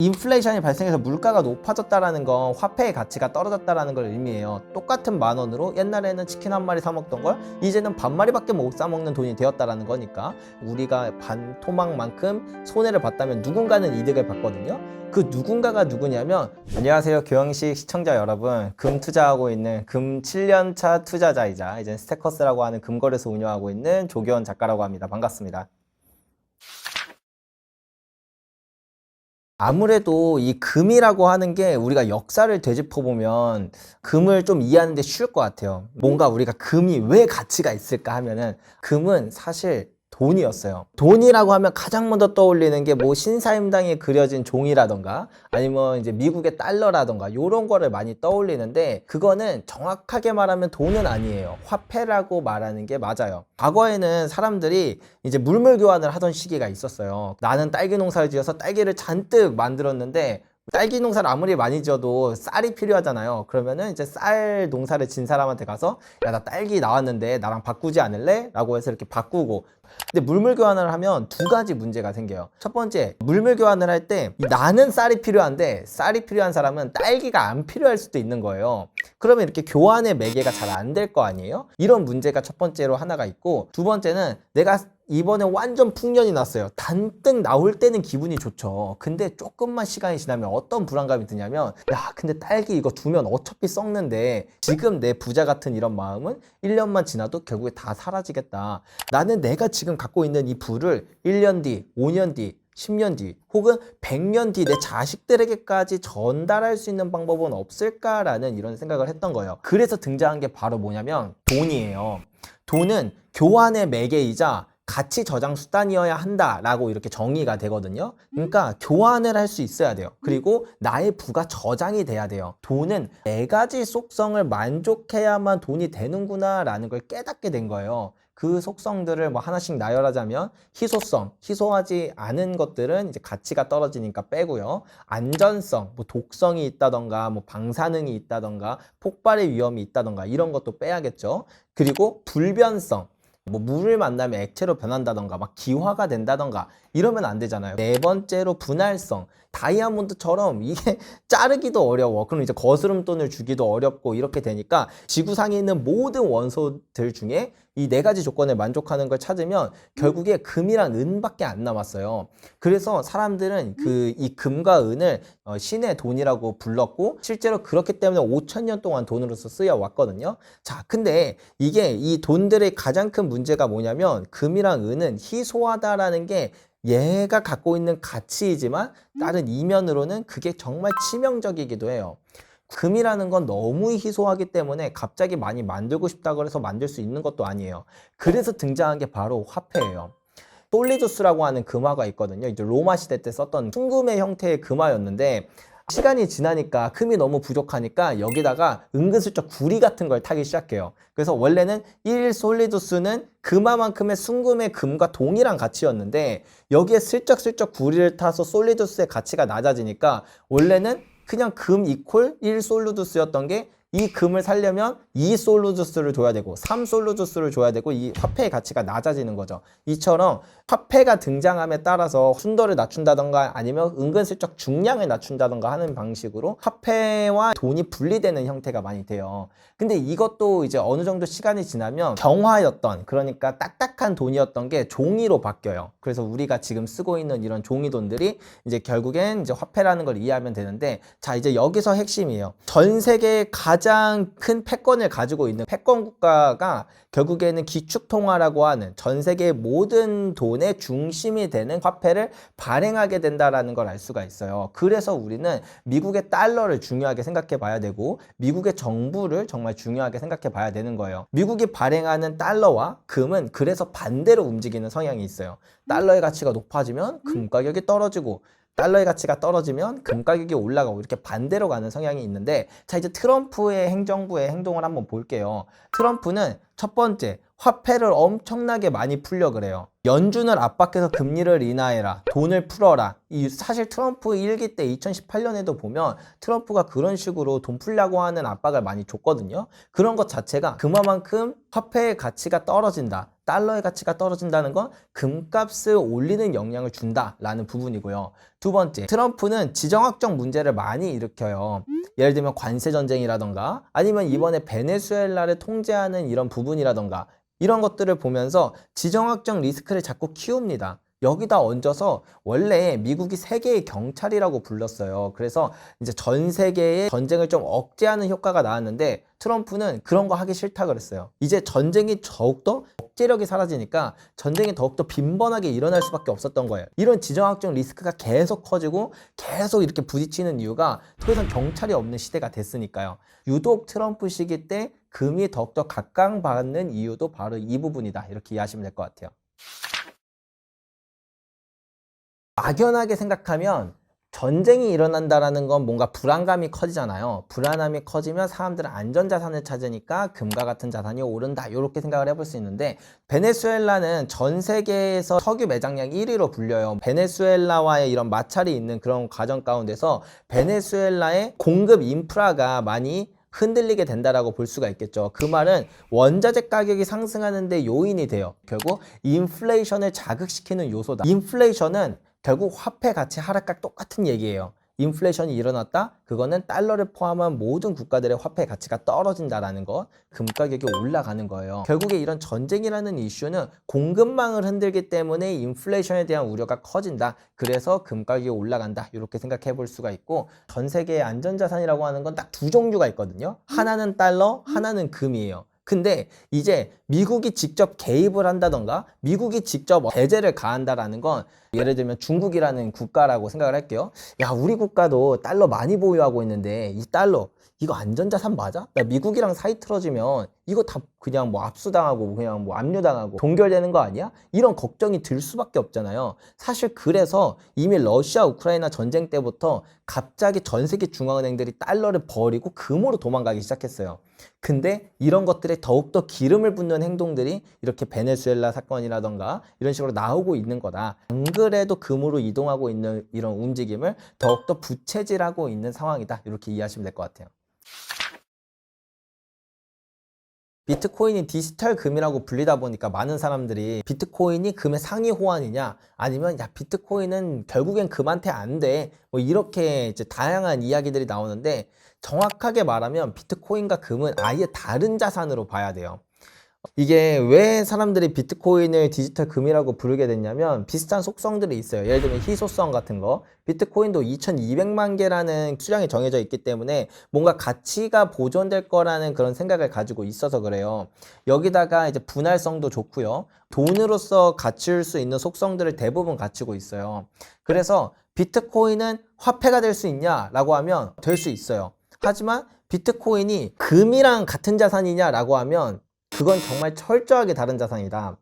인플레이션이 발생해서 물가가 높아졌다라는 건 화폐의 가치가 떨어졌다라는 걸 의미해요. 똑같은 10,000원으로 옛날에는 치킨 한 마리 사 먹던 걸 이제는 반마리밖에 못 사 먹는 돈이 되었다라는 거니까 우리가 반 토막만큼 손해를 봤다면 누군가는 이득을 봤거든요. 그 누군가가 누구냐면, 안녕하세요 교영식 시청자 여러분, 금 투자하고 있는 금 7년차 투자자이자 이제 스테커스라고 하는 금거래소 운영하고 있는 조기원 작가라고 합니다. 반갑습니다. 아무래도 이 금이라고 하는 게 우리가 역사를 되짚어보면 금을 좀 이해하는 데 쉬울 것 같아요. 뭔가 우리가 금이 왜 가치가 있을까 하면은, 금은 사실 돈이었어요. 돈이라고 하면 가장 먼저 떠올리는 게 뭐 신사임당에 그려진 종이라던가 아니면 이제 미국의 달러라던가 요런 거를 많이 떠올리는데, 그거는 정확하게 말하면 돈은 아니에요. 화폐라고 말하는 게 맞아요. 과거에는 사람들이 이제 물물 교환을 하던 시기가 있었어요. 나는 딸기 농사를 지어서 딸기를 잔뜩 만들었는데, 딸기 농사를 아무리 많이 지어도 쌀이 필요하잖아요. 그러면은 이제 쌀 농사를 진 사람한테 가서, 야, 나 딸기 나왔는데 나랑 바꾸지 않을래? 라고 해서 이렇게 바꾸고. 근데 물물 교환을 하면 두 가지 문제가 생겨요. 첫 번째, 물물 교환을 할 때 나는 쌀이 필요한데 쌀이 필요한 사람은 딸기가 안 필요할 수도 있는 거예요. 그러면 이렇게 교환의 매개가 잘 안 될 거 아니에요? 이런 문제가 첫 번째로 하나가 있고, 두 번째는 내가 이번에 완전 풍년이 났어요. 단뜩 나올 때는 기분이 좋죠. 근데 조금만 시간이 지나면 어떤 불안감이 드냐면, 야, 근데 딸기 이거 두면 어차피 썩는데 지금 내 부자 같은 이런 마음은 1년만 지나도 결국에 다 사라지겠다. 나는 내가 지금 갖고 있는 이 부를 1년 뒤, 5년 뒤, 10년 뒤 혹은 100년 뒤 내 자식들에게까지 전달할 수 있는 방법은 없을까라는 이런 생각을 했던 거예요. 그래서 등장한 게 바로 뭐냐면 돈이에요. 돈은 교환의 매개이자 가치 저장 수단이어야 한다라고 이렇게 정의가 되거든요. 그러니까 교환을 할 수 있어야 돼요. 그리고 나의 부가 저장이 돼야 돼요. 돈은 네 가지 속성을 만족해야만 돈이 되는구나라는 걸 깨닫게 된 거예요. 그 속성들을 뭐 하나씩 나열하자면, 희소성, 희소하지 않은 것들은 이제 가치가 떨어지니까 빼고요. 안전성, 뭐 독성이 있다던가 뭐 방사능이 있다던가 폭발의 위험이 있다던가 이런 것도 빼야겠죠. 그리고 불변성, 뭐 물을 만나면 액체로 변한다던가 막 기화가 된다던가 이러면 안 되잖아요. 네 번째로 분할성, 다이아몬드처럼 이게 자르기도 어려워. 그럼 이제 거스름돈을 주기도 어렵고 이렇게 되니까 지구상에 있는 모든 원소들 중에 이 네 가지 조건을 만족하는 걸 찾으면 결국에 금이랑 은밖에 안 남았어요. 그래서 사람들은 이 금과 은을 신의 돈이라고 불렀고, 실제로 그렇기 때문에 5,000년 동안 돈으로서 쓰여 왔거든요. 자, 근데 이게 이 돈들의 가장 큰 문제가 뭐냐면, 금이랑 은은 희소하다라는 게 얘가 갖고 있는 가치이지만 다른 이면으로는 그게 정말 치명적이기도 해요. 금이라는 건 너무 희소하기 때문에 갑자기 많이 만들고 싶다고 해서 만들 수 있는 것도 아니에요. 그래서 등장한 게 바로 화폐예요. 솔리두스라고 하는 금화가 있거든요. 이제 로마 시대 때 썼던 순금의 형태의 금화였는데, 시간이 지나니까 금이 너무 부족하니까 여기다가 은근슬쩍 구리 같은 걸 타기 시작해요. 그래서 원래는 1 솔리두스는 금화만큼의 순금의 금과 동일한 가치였는데, 여기에 슬쩍슬쩍 구리를 타서 솔리두스의 가치가 낮아지니까 원래는 그냥 금 이퀄 1 솔루두스였던 게, 이 금을 살려면 2 솔루두스를 줘야 되고 3 솔루두스를 줘야 되고 이 화폐의 가치가 낮아지는 거죠. 이처럼 화폐가 등장함에 따라서 순도를 낮춘다던가 아니면 은근슬쩍 중량을 낮춘다던가 하는 방식으로 화폐와 돈이 분리되는 형태가 많이 돼요. 근데 이것도 이제 어느 정도 시간이 지나면 경화였던, 그러니까 딱딱한 돈이었던 게 종이로 바뀌어요. 그래서 우리가 지금 쓰고 있는 이런 종이 돈들이 이제 결국엔 이제 화폐라는 걸 이해하면 되는데, 자, 이제 여기서 핵심이에요. 전 세계의 가장 큰 패권을 가지고 있는 패권 국가가 결국에는 기축통화라고 하는 전 세계의 모든 돈의 중심이 되는 화폐를 발행하게 된다라는 걸 알 수가 있어요. 그래서 우리는 미국의 달러를 중요하게 생각해 봐야 되고 미국의 정부를 정말 중요하게 생각해 봐야 되는 거예요. 미국이 발행하는 달러와 금은 그래서 반대로 움직이는 성향이 있어요. 달러의 가치가 높아지면 금 가격이 떨어지고, 달러의 가치가 떨어지면 금 가격이 올라가고, 이렇게 반대로 가는 성향이 있는데, 자, 이제 트럼프의 행정부의 행동을 한번 볼게요. 트럼프는 첫 번째, 화폐를 엄청나게 많이 풀려 그래요. 연준을 압박해서 금리를 인하해라, 돈을 풀어라. 사실 트럼프 일기 때 2018년에도 보면 트럼프가 그런 식으로 돈 풀려고 하는 압박을 많이 줬거든요. 그런 것 자체가 그만큼 화폐의 가치가 떨어진다, 달러의 가치가 떨어진다는 건 금값을 올리는 영향을 준다라는 부분이고요. 두 번째, 트럼프는 지정학적 문제를 많이 일으켜요. 예를 들면 관세 전쟁이라던가 아니면 이번에 베네수엘라를 통제하는 이런 부분이라던가 이런 것들을 보면서 지정학적 리스크를 자꾸 키웁니다. 여기다 얹어서 원래 미국이 세계의 경찰이라고 불렀어요. 그래서 이제 전 세계의 전쟁을 좀 억제하는 효과가 나왔는데 트럼프는 그런 거 하기 싫다 그랬어요. 이제 전쟁이 더욱더 억제력이 사라지니까 전쟁이 더욱더 빈번하게 일어날 수밖에 없었던 거예요. 이런 지정학적 리스크가 계속 커지고 계속 이렇게 부딪히는 이유가 더 이상 경찰이 없는 시대가 됐으니까요. 유독 트럼프 시기 때 금이 더욱더 각광받는 이유도 바로 이 부분이다. 이렇게 이해하시면 될 것 같아요. 막연하게 생각하면 전쟁이 일어난다라는 건 뭔가 불안감이 커지잖아요. 불안함이 커지면 사람들은 안전자산을 찾으니까 금과 같은 자산이 오른다. 이렇게 생각을 해볼 수 있는데 베네수엘라는 전 세계에서 석유 매장량 1위로 불려요. 베네수엘라와의 이런 마찰이 있는 그런 과정 가운데서 베네수엘라의 공급 인프라가 많이 흔들리게 된다라고 볼 수가 있겠죠. 그 말은 원자재 가격이 상승하는 데 요인이 돼요. 결국 인플레이션을 자극시키는 요소다. 인플레이션은 결국 화폐 가치 하락과 똑같은 얘기예요. 인플레이션이 일어났다? 그거는 달러를 포함한 모든 국가들의 화폐 가치가 떨어진다라는 것, 금 가격이 올라가는 거예요. 결국에 이런 전쟁이라는 이슈는 공급망을 흔들기 때문에 인플레이션에 대한 우려가 커진다. 그래서 금 가격이 올라간다. 이렇게 생각해 볼 수가 있고 전 세계의 안전자산이라고 하는 건 딱 두 종류가 있거든요. 하나는 달러, 하나는 금이에요. 근데 이제 미국이 직접 개입을 한다던가 미국이 직접 제재를 가한다라는 건 예를 들면 중국이라는 국가라고 생각을 할게요. 야, 우리 국가도 달러 많이 보유하고 있는데 이 달러 이거 안전자산 맞아? 나 미국이랑 사이 틀어지면 이거 다 그냥 뭐 압수당하고 그냥 뭐 압류당하고 동결되는 거 아니야? 이런 걱정이 들 수밖에 없잖아요. 사실 그래서 이미 러시아 우크라이나 전쟁 때부터 갑자기 전 세계 중앙은행들이 달러를 버리고 금으로 도망가기 시작했어요. 근데 이런 것들에 더욱더 기름을 붓는 행동들이 이렇게 베네수엘라 사건이라던가 이런 식으로 나오고 있는 거다. 안 그래도 금으로 이동하고 있는 이런 움직임을 더욱더 부채질하고 있는 상황이다. 이렇게 이해하시면 될 것 같아요. 비트코인이 디지털 금이라고 불리다 보니까 많은 사람들이 비트코인이 금의 상위 호환이냐 아니면 야 비트코인은 결국엔 금한테 안 돼 뭐 이렇게 이제 다양한 이야기들이 나오는데 정확하게 말하면 비트코인과 금은 아예 다른 자산으로 봐야 돼요. 이게 왜 사람들이 비트코인을 디지털 금이라고 부르게 됐냐면 비슷한 속성들이 있어요. 예를 들면 희소성 같은 거. 비트코인도 2200만 개라는 수량이 정해져 있기 때문에 뭔가 가치가 보존될 거라는 그런 생각을 가지고 있어서 그래요. 여기다가 이제 분할성도 좋고요. 돈으로서 갖출 수 있는 속성들을 대부분 갖추고 있어요. 그래서 비트코인은 화폐가 될 수 있냐라고 하면 될 수 있어요. 하지만 비트코인이 금이랑 같은 자산이냐라고 하면 그건 정말 철저하게 다른 자산이다.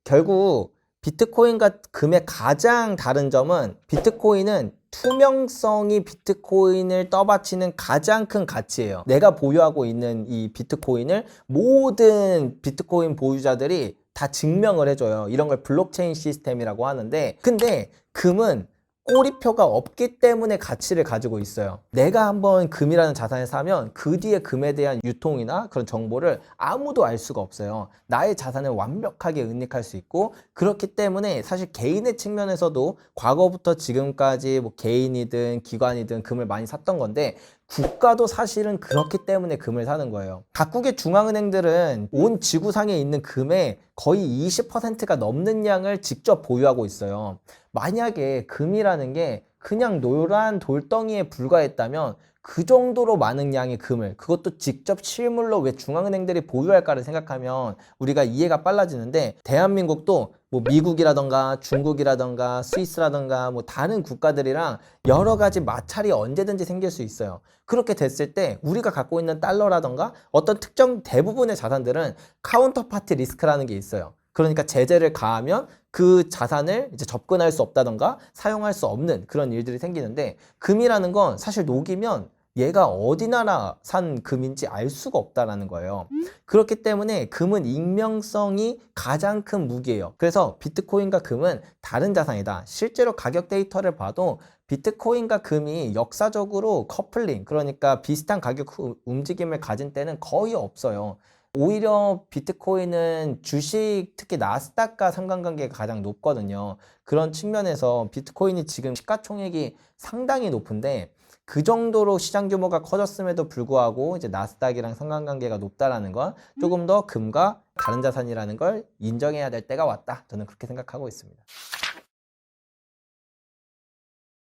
결국 비트코인과 금의 가장 다른 점은 비트코인은 투명성이 비트코인을 떠받치는 가장 큰 가치예요. 내가 보유하고 있는 이 비트코인을 모든 비트코인 보유자들이 다 증명을 해줘요. 이런 걸 블록체인 시스템이라고 하는데 근데 금은 꼬리표가 없기 때문에 가치를 가지고 있어요. 내가 한번 금이라는 자산을 사면 그 뒤에 금에 대한 유통이나 그런 정보를 아무도 알 수가 없어요. 나의 자산을 완벽하게 은닉할 수 있고 그렇기 때문에 사실 개인의 측면에서도 과거부터 지금까지 뭐 개인이든 기관이든 금을 많이 샀던 건데 국가도 사실은 그렇기 때문에 금을 사는 거예요. 각국의 중앙은행들은 온 지구상에 있는 금의 거의 20%가 넘는 양을 직접 보유하고 있어요. 만약에 금이라는 게 그냥 노란 돌덩이에 불과했다면 그 정도로 많은 양의 금을 그것도 직접 실물로 왜 중앙은행들이 보유할까를 생각하면 우리가 이해가 빨라지는데 대한민국도 뭐 미국이라던가 중국이라던가 스위스라던가 뭐 다른 국가들이랑 여러 가지 마찰이 언제든지 생길 수 있어요. 그렇게 됐을 때 우리가 갖고 있는 달러라던가 어떤 특정 대부분의 자산들은 카운터파티 리스크라는 게 있어요. 그러니까 제재를 가하면 그 자산을 이제 접근할 수 없다던가 사용할 수 없는 그런 일들이 생기는데 금이라는 건 사실 녹이면 얘가 어디 나라 산 금인지 알 수가 없다라는 거예요. 그렇기 때문에 금은 익명성이 가장 큰 무기예요. 그래서 비트코인과 금은 다른 자산이다. 실제로 가격 데이터를 봐도 비트코인과 금이 역사적으로 커플링, 그러니까 비슷한 가격 움직임을 가진 때는 거의 없어요. 오히려 비트코인은 주식, 특히 나스닥과 상관관계가 가장 높거든요. 그런 측면에서 비트코인이 지금 시가총액이 상당히 높은데 그 정도로 시장 규모가 커졌음에도 불구하고 이제 나스닥이랑 상관관계가 높다라는 건 조금 더 금과 다른 자산이라는 걸 인정해야 될 때가 왔다. 저는 그렇게 생각하고 있습니다.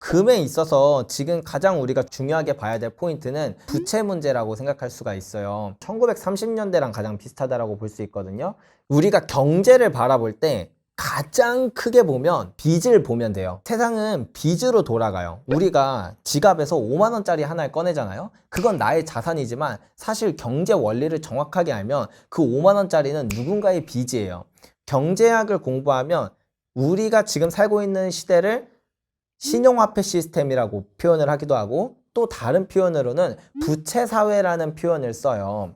금에 있어서 지금 가장 우리가 중요하게 봐야 될 포인트는 부채 문제라고 생각할 수가 있어요. 1930년대랑 가장 비슷하다라고 볼 수 있거든요. 우리가 경제를 바라볼 때 가장 크게 보면 빚을 보면 돼요. 세상은 빚으로 돌아가요. 우리가 지갑에서 5만 원짜리 하나를 꺼내잖아요. 그건 나의 자산이지만 사실 경제 원리를 정확하게 알면 그 5만 원짜리는 누군가의 빚이에요. 경제학을 공부하면 우리가 지금 살고 있는 시대를 신용화폐 시스템이라고 표현을 하기도 하고 또 다른 표현으로는 부채사회라는 표현을 써요.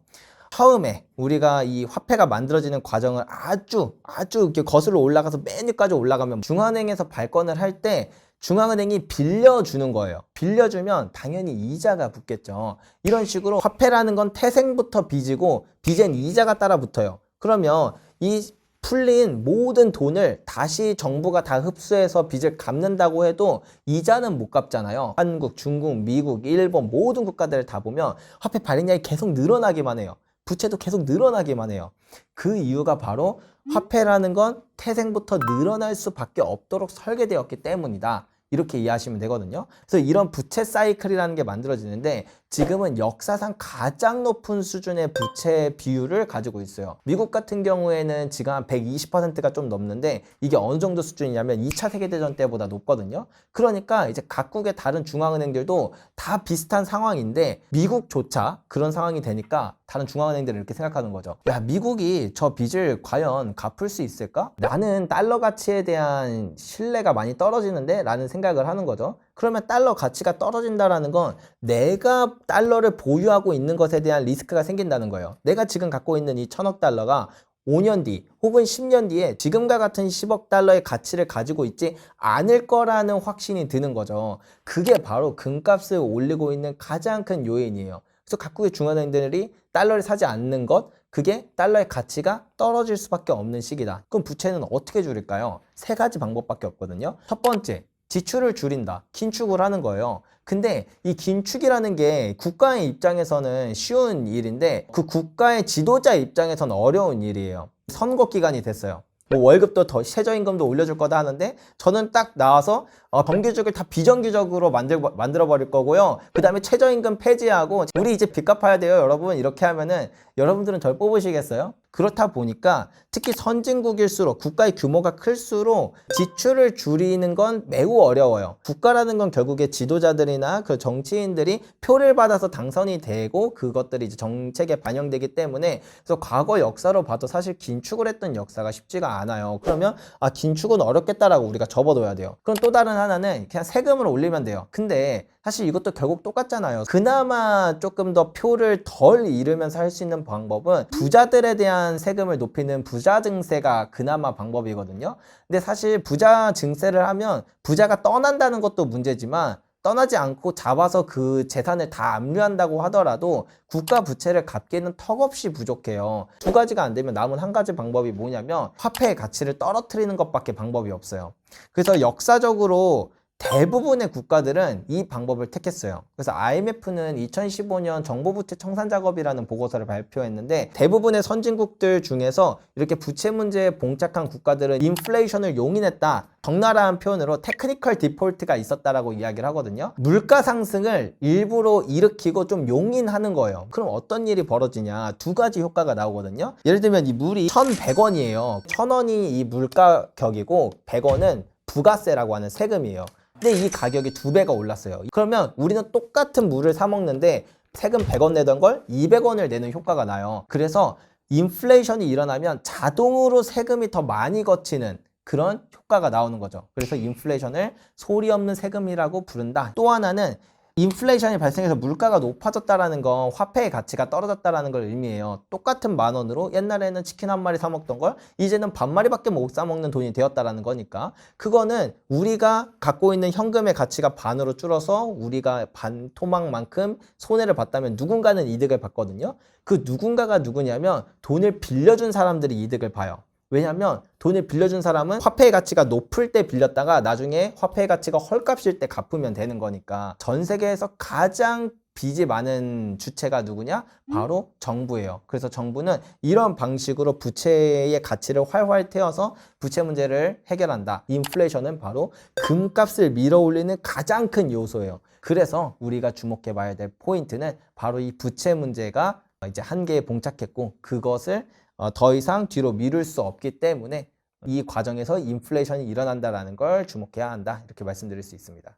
처음에 우리가 이 화폐가 만들어지는 과정을 아주 이렇게 거슬러 올라가서 맨 위까지 올라가면 중앙은행에서 발권을 할 때 중앙은행이 빌려주는 거예요. 빌려주면 당연히 이자가 붙겠죠. 이런 식으로 화폐라는 건 태생부터 빚이고 빚엔 이자가 따라 붙어요. 그러면 이 풀린 모든 돈을 다시 정부가 다 흡수해서 빚을 갚는다고 해도 이자는 못 갚잖아요. 한국, 중국, 미국, 일본 모든 국가들을 다 보면 화폐 발행량이 계속 늘어나기만 해요. 부채도 계속 늘어나기만 해요. 그 이유가 바로 화폐라는 건 태생부터 늘어날 수밖에 없도록 설계되었기 때문이다. 이렇게 이해하시면 되거든요. 그래서 이런 부채 사이클이라는 게 만들어지는데 지금은 역사상 가장 높은 수준의 부채 비율을 가지고 있어요. 미국 같은 경우에는 지금 한 120%가 좀 넘는데 이게 어느 정도 수준이냐면 2차 세계대전 때보다 높거든요. 그러니까 이제 각국의 다른 중앙은행들도 다 비슷한 상황인데 미국조차 그런 상황이 되니까 다른 중앙은행들은 이렇게 생각하는 거죠. 야, 미국이 저 빚을 과연 갚을 수 있을까? 나는 달러 가치에 대한 신뢰가 많이 떨어지는데? 라는 생각을 하는 거죠. 그러면 달러 가치가 떨어진다라는 건 내가 달러를 보유하고 있는 것에 대한 리스크가 생긴다는 거예요. 내가 지금 갖고 있는 이 1000억 달러가 5년 뒤 혹은 10년 뒤에 지금과 같은 10억 달러의 가치를 가지고 있지 않을 거라는 확신이 드는 거죠. 그게 바로 금값을 올리고 있는 가장 큰 요인이에요. 그래서 각국의 중앙은행들이 달러를 사지 않는 것, 그게 달러의 가치가 떨어질 수밖에 없는 시기다. 그럼 부채는 어떻게 줄일까요? 세 가지 방법밖에 없거든요. 첫 번째, 지출을 줄인다. 긴축을 하는 거예요. 근데 이 긴축이라는 게 국가의 입장에서는 쉬운 일인데 그 국가의 지도자 입장에서는 어려운 일이에요. 선거 기간이 됐어요. 뭐 월급도 더 최저임금도 올려줄 거다 하는데 저는 딱 나와서 정규직을 다 비정규직으로 만들어 버릴 거고요. 그 다음에 최저임금 폐지하고 우리 이제 빚 갚아야 돼요 여러분 이렇게 하면은 여러분들은 절 뽑으시겠어요? 그렇다 보니까 특히 선진국일수록 국가의 규모가 클수록 지출을 줄이는 건 매우 어려워요. 국가라는 건 결국에 지도자들이나 그 정치인들이 표를 받아서 당선이 되고 그것들이 이제 정책에 반영되기 때문에 그래서 과거 역사로 봐도 사실 긴축을 했던 역사가 쉽지가 않아요. 그러면 긴축은 어렵겠다라고 우리가 접어둬야 돼요. 그럼 또 다른 하나는 그냥 세금을 올리면 돼요. 근데 사실 이것도 결국 똑같잖아요. 그나마 조금 더 표를 덜 잃으면서 할 수 있는 방법은 부자들에 대한 세금을 높이는 부자 증세가 그나마 방법이거든요. 근데 사실 부자 증세를 하면 부자가 떠난다는 것도 문제지만 떠나지 않고 잡아서 그 재산을 다 압류한다고 하더라도 국가 부채를 갚기에는 턱없이 부족해요. 두 가지가 안 되면 남은 한 가지 방법이 뭐냐면 화폐의 가치를 떨어뜨리는 것밖에 방법이 없어요. 그래서 역사적으로 대부분의 국가들은 이 방법을 택했어요. 그래서 IMF는 2015년 정보부채 청산 작업이라는 보고서를 발표했는데 대부분의 선진국들 중에서 이렇게 부채 문제에 봉착한 국가들은 인플레이션을 용인했다. 적나라한 표현으로 테크니컬 디폴트가 있었다라고 이야기를 하거든요. 물가 상승을 일부러 일으키고 좀 용인하는 거예요. 그럼 어떤 일이 벌어지냐? 두 가지 효과가 나오거든요. 예를 들면 이 물이 1,100원이에요. 1,000원이 이 물가격이고 100원은 부가세라고 하는 세금이에요. 근데 이 가격이 2배가 올랐어요. 그러면 우리는 똑같은 물을 사 먹는데 세금 100원 내던 걸 200원을 내는 효과가 나요. 그래서 인플레이션이 일어나면 자동으로 세금이 더 많이 거치는 그런 효과가 나오는 거죠. 그래서 인플레이션을 소리 없는 세금이라고 부른다. 또 하나는 인플레이션이 발생해서 물가가 높아졌다라는 건 화폐의 가치가 떨어졌다라는 걸 의미해요. 똑같은 10,000원으로 옛날에는 치킨 한 마리 사 먹던 걸 이제는 반마리밖에 못 사 먹는 돈이 되었다라는 거니까, 그거는 우리가 갖고 있는 현금의 가치가 반으로 줄어서 우리가 반 토막만큼 손해를 봤다면 누군가는 이득을 봤거든요. 그 누군가가 누구냐면 돈을 빌려준 사람들이 이득을 봐요. 왜냐하면 돈을 빌려준 사람은 화폐의 가치가 높을 때 빌렸다가 나중에 화폐의 가치가 헐값일 때 갚으면 되는 거니까. 전 세계에서 가장 빚이 많은 주체가 누구냐? 바로 정부예요. 그래서 정부는 이런 방식으로 부채의 가치를 활활 태워서 부채 문제를 해결한다. 인플레이션은 바로 금값을 밀어올리는 가장 큰 요소예요. 그래서 우리가 주목해 봐야 될 포인트는 바로 이 부채 문제가 이제 한계에 봉착했고, 그것을 더 이상 뒤로 미룰 수 없기 때문에 이 과정에서 인플레이션이 일어난다는 걸 주목해야 한다. 이렇게 말씀드릴 수 있습니다.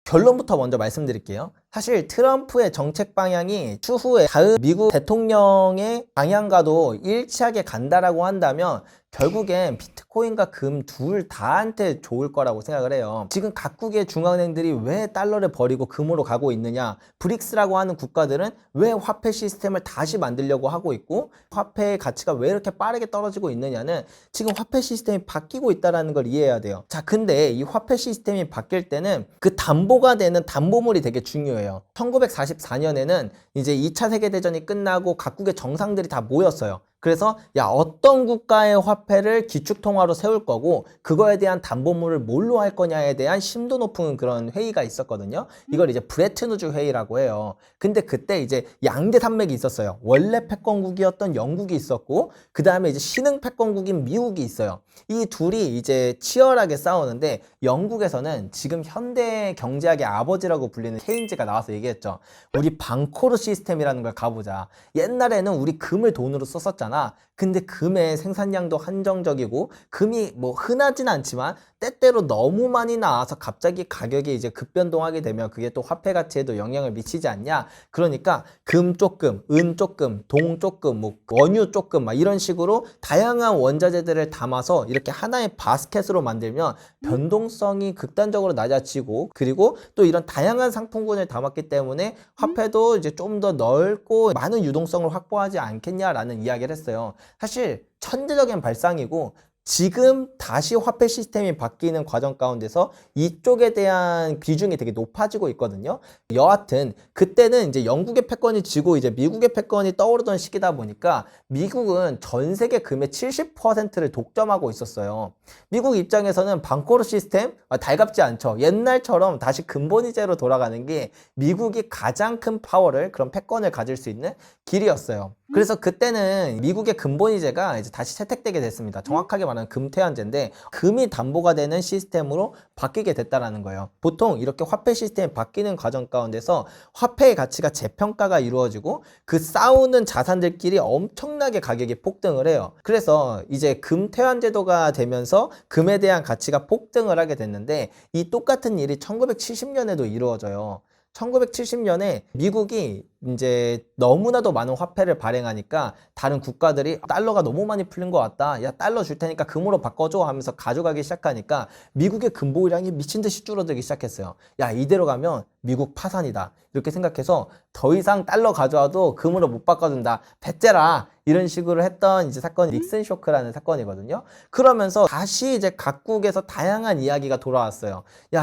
결론부터 먼저 말씀드릴게요. 사실 트럼프의 정책 방향이 추후에 다음 미국 대통령의 방향과도 일치하게 간다라고 한다면 결국엔 비트코인과 금 둘 다한테 좋을 거라고 생각을 해요. 지금 각국의 중앙은행들이 왜 달러를 버리고 금으로 가고 있느냐? 브릭스라고 하는 국가들은 왜 화폐 시스템을 다시 만들려고 하고 있고, 화폐의 가치가 왜 이렇게 빠르게 떨어지고 있느냐는 지금 화폐 시스템이 바뀌고 있다는 걸 이해해야 돼요. 자, 근데 이 화폐 시스템이 바뀔 때는 그 담보가 되는 담보물이 되게 중요해요. 1944년에는 이제 2차 세계대전이 끝나고 각국의 정상들이 다 모였어요. 그래서 어떤 국가의 화폐를 기축통화로 세울 거고 그거에 대한 담보물을 뭘로 할 거냐에 대한 심도 높은 그런 회의가 있었거든요. 이걸 이제 브레튼 우즈 회의라고 해요. 근데 그때 이제 양대 산맥이 있었어요. 원래 패권국이었던 영국이 있었고, 그 다음에 이제 신흥 패권국인 미국이 있어요. 이 둘이 이제 치열하게 싸우는데, 영국에서는 지금 현대 경제학의 아버지라고 불리는 케인즈가 나와서 얘기했죠. 우리 방코르 시스템이라는 걸 가보자. 옛날에는 우리 금을 돈으로 썼었잖아. 근데 금의 생산량도 한정적이고 금이 뭐 흔하진 않지만 때때로 너무 많이 나와서 갑자기 가격이 이제 급변동하게 되면 그게 또 화폐 가치에도 영향을 미치지 않냐. 그러니까 금 조금, 은 조금, 동 조금, 뭐 원유 조금 막 이런 식으로 다양한 원자재들을 담아서 이렇게 하나의 바스켓으로 만들면 변동성이 극단적으로 낮아지고, 그리고 또 이런 다양한 상품군을 담았기 때문에 화폐도 이제 좀 더 넓고 많은 유동성을 확보하지 않겠냐라는 이야기를 했어요. 사실 천재적인 발상이고, 지금 다시 화폐 시스템이 바뀌는 과정 가운데서 이쪽에 대한 비중이 되게 높아지고 있거든요. 여하튼 그때는 이제 영국의 패권이 지고 이제 미국의 패권이 떠오르던 시기다 보니까 미국은 전 세계 금의 70%를 독점하고 있었어요. 미국 입장에서는 방코르 시스템 달갑지 않죠. 옛날처럼 다시 근본이제로 돌아가는 게 미국이 가장 큰 파워를, 그런 패권을 가질 수 있는 길이었어요. 그래서 그때는 미국의 근본이제가 이제 다시 채택되게 됐습니다. 정확하게 말하면 금태환제인데, 금이 담보가 되는 시스템으로 바뀌게 됐다라는 거예요. 보통 이렇게 화폐 시스템이 바뀌는 과정 가운데서 화폐의 가치가 재평가가 이루어지고 그 싸우는 자산들끼리 엄청나게 가격이 폭등을 해요. 그래서 이제 금태환제도가 되면서 금에 대한 가치가 폭등을 하게 됐는데, 이 똑같은 일이 1970년에도 이루어져요. 1970년에 미국이 이제 너무나도 많은 화폐를 발행하니까 다른 국가들이 달러가 너무 많이 풀린 것 같다. 달러 줄 테니까 금으로 바꿔줘 하면서 가져가기 시작하니까 미국의 금보유량이 미친 듯이 줄어들기 시작했어요. 이대로 가면 미국 파산이다. 이렇게 생각해서 더 이상 달러 가져와도 금으로 못 바꿔준다. 배째라. 이런 식으로 했던 이제 사건이 닉슨 쇼크라는 사건이거든요. 그러면서 다시 이제 각국에서 다양한 이야기가 돌아왔어요.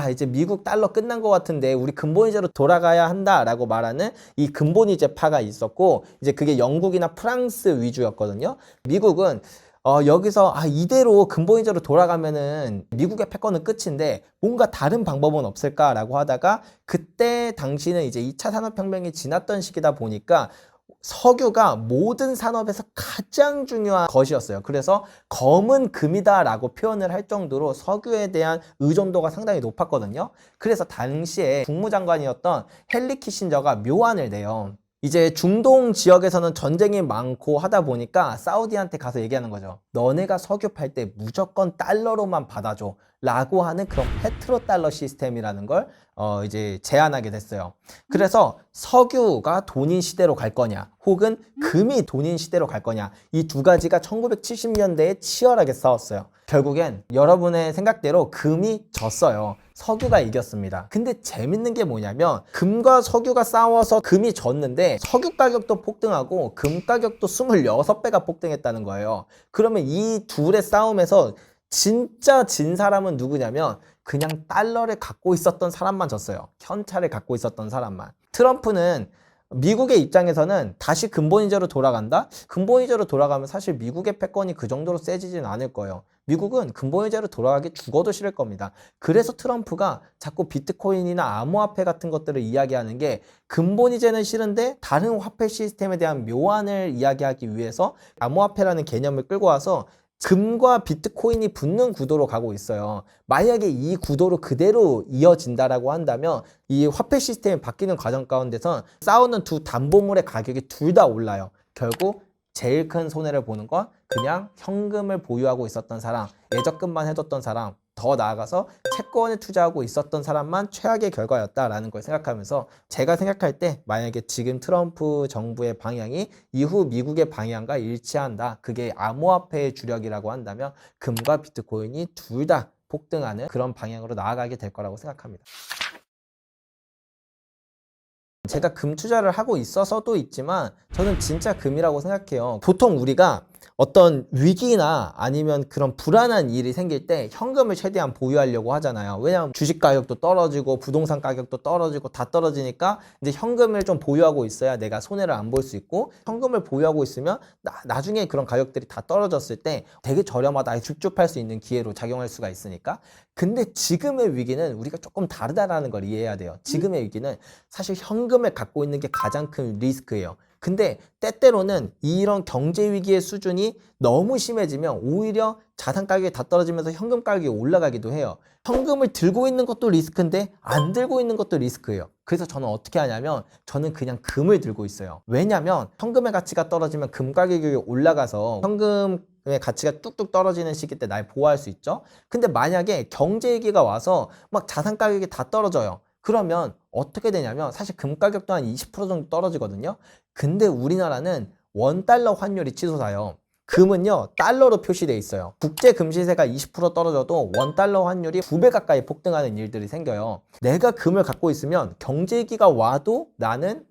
이제 미국 달러 끝난 것 같은데 우리 근본이제로 돌아가야 한다라고 말하는 이 근본이제파가 있었고, 이제 그게 영국이나 프랑스 위주였거든요. 미국은 여기서 이대로 근본이제로 돌아가면은 미국의 패권은 끝인데 뭔가 다른 방법은 없을까라고 하다가, 그때 당시는 이제 2차 산업혁명이 지났던 시기다 보니까 석유가 모든 산업에서 가장 중요한 것이었어요. 그래서 검은 금이다 라고 표현을 할 정도로 석유에 대한 의존도가 상당히 높았거든요. 그래서 당시에 국무장관이었던 헨리 키신저가 묘안을 내요. 이제 중동 지역에서는 전쟁이 많고 하다 보니까 사우디한테 가서 얘기하는 거죠. 너네가 석유 팔 때 무조건 달러로만 받아줘 라고 하는 그런 페트로달러 시스템이라는 걸 이제 제안하게 됐어요. 그래서 석유가 돈인 시대로 갈 거냐, 혹은 금이 돈인 시대로 갈 거냐, 이 두 가지가 1970년대에 치열하게 싸웠어요. 결국엔 여러분의 생각대로 금이 졌어요. 석유가 이겼습니다. 근데 재밌는 게 뭐냐면 금과 석유가 싸워서 금이 졌는데 석유 가격도 폭등하고 금 가격도 26배가 폭등했다는 거예요. 그러면 이 둘의 싸움에서 진짜 진 사람은 누구냐면 그냥 달러를 갖고 있었던 사람만 졌어요. 현찰을 갖고 있었던 사람만. 트럼프는 미국의 입장에서는 다시 근본위제로 돌아간다? 근본위제로 돌아가면 사실 미국의 패권이 그 정도로 세지진 않을 거예요. 미국은 근본위제로 돌아가기 죽어도 싫을 겁니다. 그래서 트럼프가 자꾸 비트코인이나 암호화폐 같은 것들을 이야기하는 게 근본위제는 싫은데 다른 화폐 시스템에 대한 묘안을 이야기하기 위해서 암호화폐라는 개념을 끌고 와서 금과 비트코인이 붙는 구도로 가고 있어요. 만약에 이 구도로 그대로 이어진다라고 한다면 이 화폐 시스템이 바뀌는 과정 가운데서 싸우는 두 담보물의 가격이 둘 다 올라요. 결국 제일 큰 손해를 보는 건 그냥 현금을 보유하고 있었던 사람, 예적금만 해뒀던 사람, 더 나아가서 채권에 투자하고 있었던 사람만 최악의 결과였다라는 걸 생각하면서 제가 생각할 때 만약에 지금 트럼프 정부의 방향이 이후 미국의 방향과 일치한다. 그게 암호화폐의 주력이라고 한다면 금과 비트코인이 둘 다 폭등하는 그런 방향으로 나아가게 될 거라고 생각합니다. 제가 금 투자를 하고 있어서도 있지만 저는 진짜 금이라고 생각해요. 보통 우리가 어떤 위기나 아니면 그런 불안한 일이 생길 때 현금을 최대한 보유하려고 하잖아요. 왜냐하면 주식 가격도 떨어지고 부동산 가격도 떨어지고 다 떨어지니까 이제 현금을 좀 보유하고 있어야 내가 손해를 안 볼 수 있고, 현금을 보유하고 있으면 나중에 그런 가격들이 다 떨어졌을 때 되게 저렴하다, 줍줍할 수 있는 기회로 작용할 수가 있으니까. 근데 지금의 위기는 우리가 조금 다르다라는 걸 이해해야 돼요. 지금의 위기는 사실 현금을 갖고 있는 게 가장 큰 리스크예요. 근데 때때로는 이런 경제 위기의 수준이 너무 심해지면 오히려 자산 가격이 다 떨어지면서 현금 가격이 올라가기도 해요. 현금을 들고 있는 것도 리스크인데 안 들고 있는 것도 리스크예요. 그래서 저는 어떻게 하냐면 저는 그냥 금을 들고 있어요. 왜냐면 현금의 가치가 떨어지면 금 가격이 올라가서 현금의 가치가 뚝뚝 떨어지는 시기 때 날 보호할 수 있죠. 근데 만약에 경제 위기가 와서 막 자산 가격이 다 떨어져요. 그러면 어떻게 되냐면 사실 금 가격도 한 20% 정도 떨어지거든요. 근데 우리나라는 원달러 환율이 치솟아요. 금은요 달러로 표시돼 있어요. 국제 금 시세가 20% 떨어져도 원달러 환율이 2배 가까이 폭등하는 일들이 생겨요. 내가 금을 갖고 있으면 경제위기가 와도 나는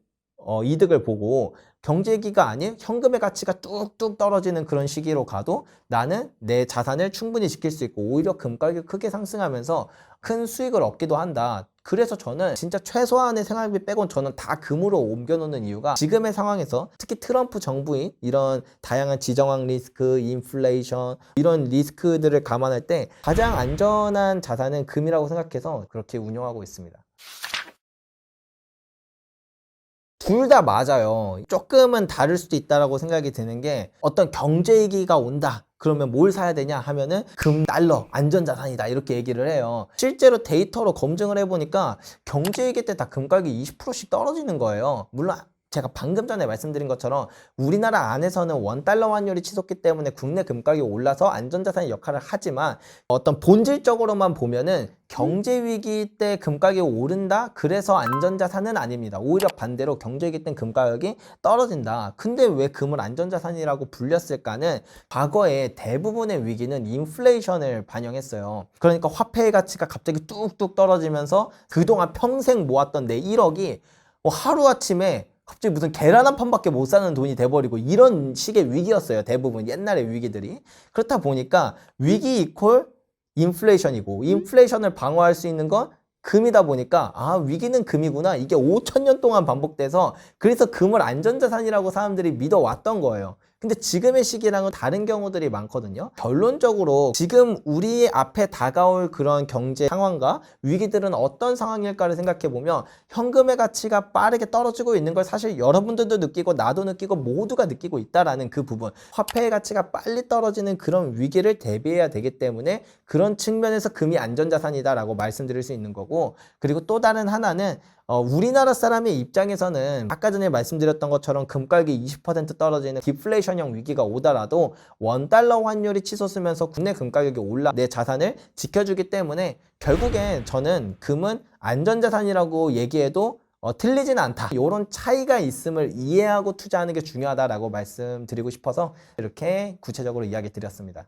이득을 보고, 경제위기가 아닌 현금의 가치가 뚝뚝 떨어지는 그런 시기로 가도 나는 내 자산을 충분히 지킬 수 있고 오히려 금 가격이 크게 상승하면서 큰 수익을 얻기도 한다. 그래서 저는 진짜 최소한의 생활비 빼곤 저는 다 금으로 옮겨놓는 이유가 지금의 상황에서 특히 트럼프 정부인 이런 다양한 지정학 리스크, 인플레이션 이런 리스크들을 감안할 때 가장 안전한 자산은 금이라고 생각해서 그렇게 운영하고 있습니다. 둘 다 맞아요. 조금은 다를 수도 있다라고 생각이 드는 게, 어떤 경제위기가 온다 그러면 뭘 사야 되냐 하면은 금, 달러, 안전자산이다 이렇게 얘기를 해요. 실제로 데이터로 검증을 해보니까 경제위기 때 다 금 가격이 20%씩 떨어지는 거예요. 물론 제가 방금 전에 말씀드린 것처럼 우리나라 안에서는 원달러 환율이 치솟기 때문에 국내 금 가격이 올라서 안전자산의 역할을 하지만 어떤 본질적으로만 보면은 경제위기 때 금 가격이 오른다? 그래서 안전자산은 아닙니다. 오히려 반대로 경제위기 때 금 가격이 떨어진다. 근데 왜 금을 안전자산이라고 불렸을까는 과거에 대부분의 위기는 인플레이션을 반영했어요. 그러니까 화폐의 가치가 갑자기 뚝뚝 떨어지면서 그동안 평생 모았던 내 1억이 하루아침에 갑자기 무슨 계란 한 판밖에 못 사는 돈이 돼버리고 이런 식의 위기였어요. 대부분 옛날의 위기들이. 그렇다 보니까 위기 이퀄 인플레이션이고, 인플레이션을 방어할 수 있는 건 금이다 보니까 위기는 금이구나, 이게 5,000년 동안 반복돼서 그래서 금을 안전자산이라고 사람들이 믿어왔던 거예요. 근데 지금의 시기랑은 다른 경우들이 많거든요. 결론적으로 지금 우리 앞에 다가올 그런 경제 상황과 위기들은 어떤 상황일까를 생각해보면 현금의 가치가 빠르게 떨어지고 있는 걸 사실 여러분들도 느끼고 나도 느끼고 모두가 느끼고 있다라는 그 부분, 화폐의 가치가 빨리 떨어지는 그런 위기를 대비해야 되기 때문에 그런 측면에서 금이 안전자산이다라고 말씀드릴 수 있는 거고, 그리고 또 다른 하나는 우리나라 사람의 입장에서는 아까 전에 말씀드렸던 것처럼 금가격이 20% 떨어지는 디플레이션형 위기가 오더라도 원달러 환율이 치솟으면서 국내 금가격이 올라 내 자산을 지켜주기 때문에 결국엔 저는 금은 안전자산이라고 얘기해도 틀리진 않다. 이런 차이가 있음을 이해하고 투자하는 게 중요하다라고 말씀드리고 싶어서 이렇게 구체적으로 이야기 드렸습니다.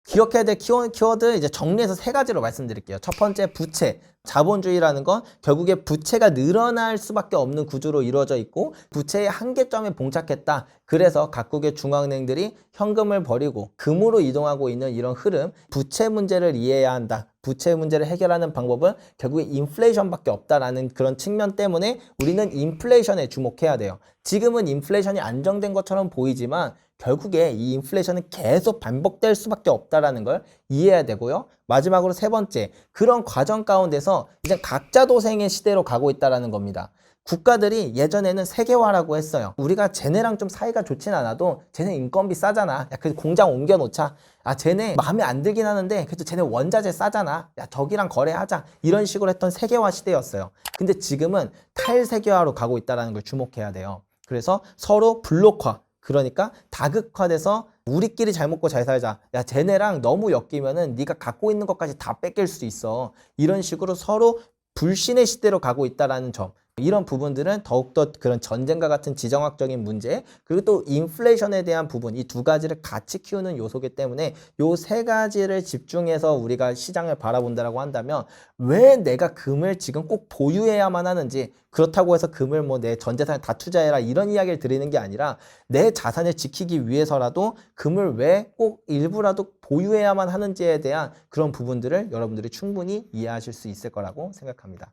기억해야 될 키워드 이제 정리해서 3가지로 말씀드릴게요. 첫 번째, 부채. 자본주의라는 건 결국에 부채가 늘어날 수밖에 없는 구조로 이루어져 있고 부채의 한계점에 봉착했다. 그래서 각국의 중앙은행들이 현금을 버리고 금으로 이동하고 있는 이런 흐름, 부채 문제를 이해해야 한다. 부채 문제를 해결하는 방법은 결국에 인플레이션밖에 없다라는 그런 측면 때문에 우리는 인플레이션에 주목해야 돼요. 지금은 인플레이션이 안정된 것처럼 보이지만 결국에 이 인플레이션은 계속 반복될 수밖에 없다라는 걸 이해해야 되고요. 마지막으로 3번째, 그런 과정 가운데서 이제 각자 도생의 시대로 가고 있다라는 겁니다. 국가들이 예전에는 세계화라고 했어요. 우리가 쟤네랑 좀 사이가 좋진 않아도 쟤네 인건비 싸잖아. 야, 그래서 공장 옮겨 놓자. 아, 쟤네 마음에 안 들긴 하는데 그래도 쟤네 원자재 싸잖아. 야, 저기랑 거래하자. 이런 식으로 했던 세계화 시대였어요. 근데 지금은 탈세계화로 가고 있다는 걸 주목해야 돼요. 그래서 서로 블록화, 그러니까 다극화돼서 우리끼리 잘 먹고 잘 살자. 야, 쟤네랑 너무 엮이면은 네가 갖고 있는 것까지 다 뺏길 수 있어. 이런 식으로 서로 불신의 시대로 가고 있다라는 점. 이런 부분들은 더욱더 그런 전쟁과 같은 지정학적인 문제, 그리고 또 인플레이션에 대한 부분, 이 2가지를 같이 키우는 요소기 때문에 이 3가지를 집중해서 우리가 시장을 바라본다라고 한다면 왜 내가 금을 지금 꼭 보유해야만 하는지, 그렇다고 해서 금을 뭐 내 전 재산에 다 투자해라 이런 이야기를 드리는 게 아니라 내 자산을 지키기 위해서라도 금을 왜 꼭 일부라도 보유해야만 하는지에 대한 그런 부분들을 여러분들이 충분히 이해하실 수 있을 거라고 생각합니다.